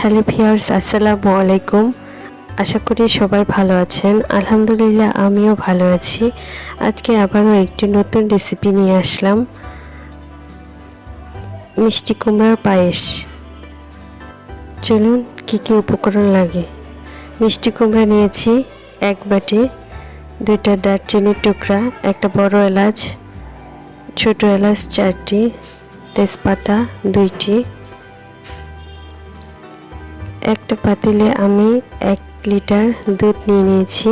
Hello viewers, আসসালামু আলাইকুম। আশা করি সবাই ভালো আছেন। আলহামদুলিল্লাহ আমিও ভালো আছি। আজকে আবারও একটি নতুন রেসিপি নিয়ে আসলাম, মিষ্টি কুমড়ার পায়েস। চলুন কী কী উপকরণ লাগে। মিষ্টি কুমড়া নিয়েছি 1 বাটি, 2টা দারচিনির টুকরা, একটা বড় এলাচ, ছোট এলাচ 4টি, তেজপাতা 2টি। একটা পাতিলে আমি 1 লিটার দুধ নিয়ে নিয়েছি।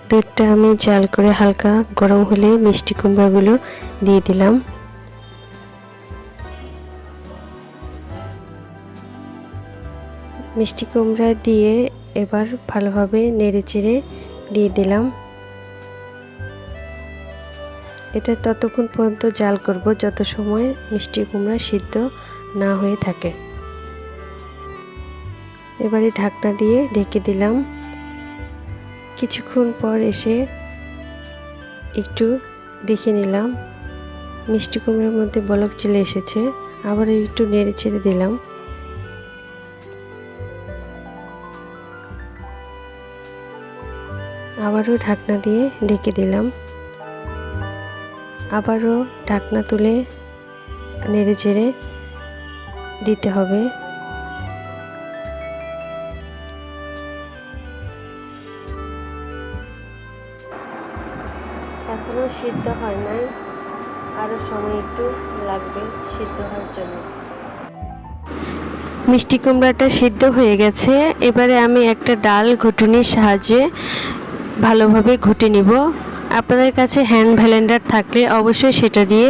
দুধটা আমি জাল করে হালকা গরম হলে মিষ্টি কুমড়াগুলো দিয়ে দিলাম। মিষ্টি কুমড়া দিয়ে এবার ভালোভাবে নেড়েচেড়ে দিয়ে দিলাম। এটা ততক্ষণ পর্যন্ত জাল করব যত সময় মিষ্টি কুমড়া সিদ্ধ না হয়ে থাকে। এবারে ঢাকনা দিয়ে ঢেকে দিলাম। কিছুক্ষণ পর এসে একটু দেখে নিলাম, মিষ্টি কুমড়ার মধ্যে বলক চলে এসেছে। আবার একটু নেড়ে ছেড়ে দিলাম। আবারও ঢাকনা দিয়ে ঢেকে দিলাম। আবারও ঢাকনা তুলে নেড়ে চেড়ে দিতে হবে। এখনো সিদ্ধ হয় নাই, আরও সময় একটু লাগবে সিদ্ধ হওয়ার জন্য। মিষ্টি কুমড়াটা সিদ্ধ হয়ে গেছে। এবারে আমি একটা ডাল ঘুটুনির সাহায্যে ভালোভাবে ঘুটে নিব। আপনাদের কাছে হ্যান্ড ব্লেন্ডার থাকলে অবশ্যই সেটা দিয়ে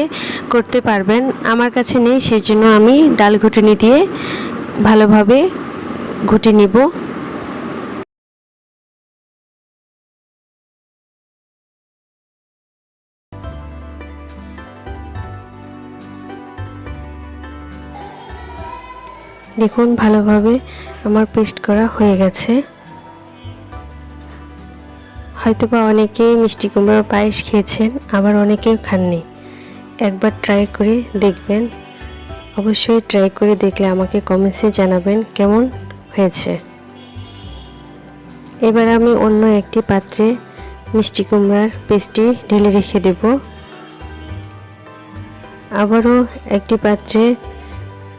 করতে পারবেন। আমার কাছে নেই, সেজন্য আমি ডাল ঘুটুনি দিয়ে ভালোভাবে ঘুটে নিব। দেখুন ভালোভাবে আমার পেস্ট করা হয়ে গেছে। হয়তোবা অনেকেই মিষ্টি কুমড়ার পায়েস খেয়েছেন, আবার অনেকেও খাননি। একবার ট্রাই করে দেখবেন। অবশ্যই ট্রাই করে দেখলে আমাকে কমেন্টসে জানাবেন কেমন হয়েছে। এবার আমি অন্য একটি পাত্রে মিষ্টি কুমড়ার পেস্টটি ঢেলে রেখে দেব। আবারও একটি পাত্রে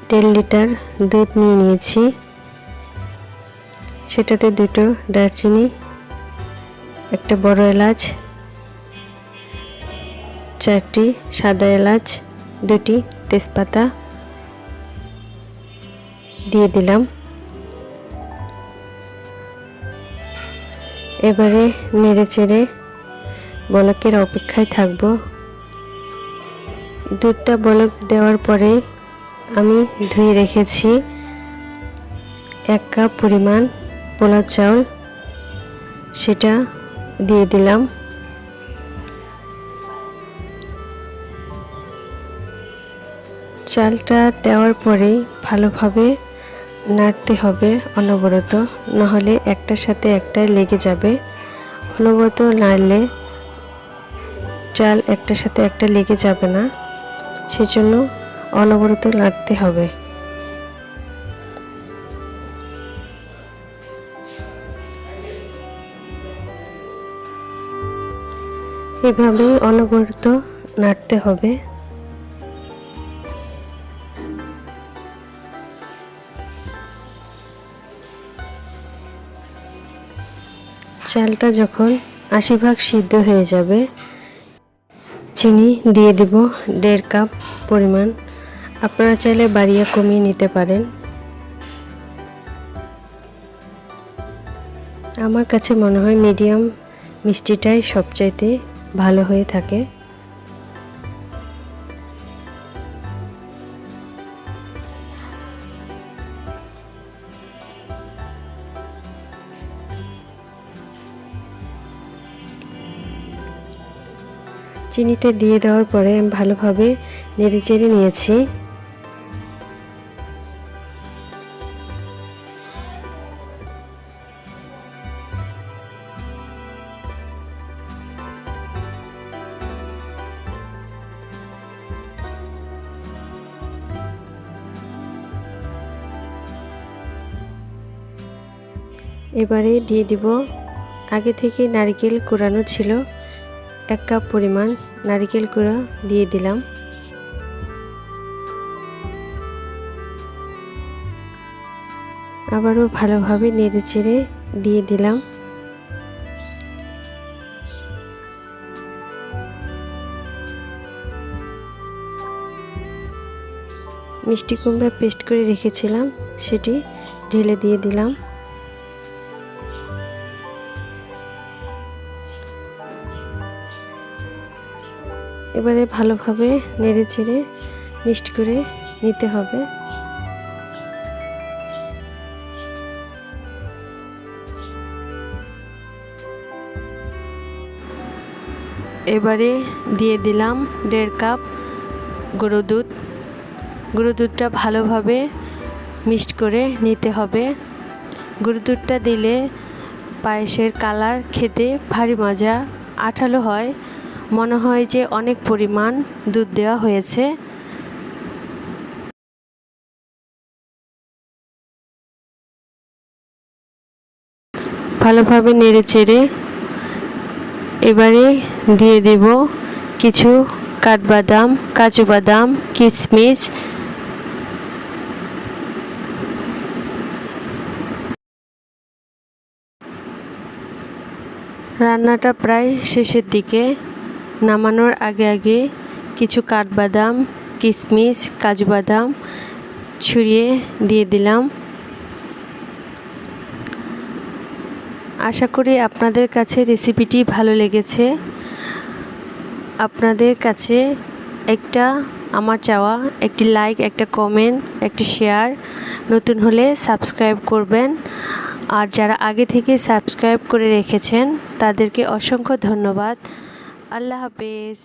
1.5 লিটার দুধ নিয়ে নিয়েছি। সেটাতে 2টো দারচিনি, একটা বড় এলাচ, 4টি সাদা এলাচ, 2টি তেজপাতা দিয়ে দিলাম। এবারে নেড়ে চেড়ে বলকের অপেক্ষায় থাকব। দুধটা বলক দেওয়ার পরে আমি ধুয়ে রেখেছি 1 কাপ পরিমাণ পোলাও চাউল, সেটা দিয়ে দিলাম। চালটা দেওয়ার পরে ভালোভাবে নাড়তে হবে অনবরত, নাহলে একটার সাথে একটা লেগে যাবে। অনবরত নাড়লে চাল একটার সাথে একটা লেগে যাবে না, সেজন্য অনবরত নাড়তে হবে। এভাবে অনবরত নাড়তে হবে। চালটা যখন 80% সিদ্ধ হয়ে যাবে, চিনি দিয়ে দিব 1.5 কাপ পরিমাণ। আপনারা চাইলে বাড়িয়ে কমিয়ে নিতে পারেন। আমার কাছে মনে হয় মিডিয়াম মিষ্টিটাই সবচাইতে ভালো হয়ে থাকে। চিনিটা দিয়ে দেওয়ার পরে আমি ভালোভাবে নেড়েচেড়ে নিয়েছি। এবারে দিয়ে দিব আগে থেকে নারকেল কুড়ানো ছিল 1 কাপ পরিমাণ নারকেল কুড়া দিয়ে দিলাম। আবারও ভালোভাবে নেড়েচেড়ে দিয়ে দিলাম। মিষ্টি কুমড়া পেস্ট করে রেখেছিলাম সেটি ঢেলে দিয়ে দিলাম। এবারে ভালোভাবে নেড়েচেড়ে মিক্সড করে নিতে হবে। এবারে দিয়ে দিলাম 1.5 কাপ গুঁড়ো দুধ। গুঁড়ো দুধটা ভালোভাবে মিক্সড করে নিতে হবে। গুঁড়ো দুধটা দিলে পায়েসের কালার খেতে ভারী মজা, আঠালো হয়, মনে হয় যে অনেক পরিমাণ দুধ দেওয়া হয়েছে। ভালোভাবে নেড়েচেড়ে এবারে দিয়ে দেব কিছু কাঠবাদাম, কাজু বাদাম, কিশমিশ। রান্নাটা প্রায় শেষের দিকে, নামানোর আগে কিছু কাঠবাদাম, কিশমিশ, কাজু বাদাম ছড়িয়ে দিয়ে দিলাম। আশা করি আপনাদের কাছে রেসিপিটি ভালো লেগেছে। আপনাদের কাছে আমার চাওয়া একটি লাইক, একটা কমেন্ট, একটি শেয়ার, নতুন হলে সাবস্ক্রাইব করবেন। আর যারা আগে থেকে সাবস্ক্রাইব করে রেখেছেন তাদেরকে অসংখ্য ধন্যবাদ। আল্লাহ হাফেজ।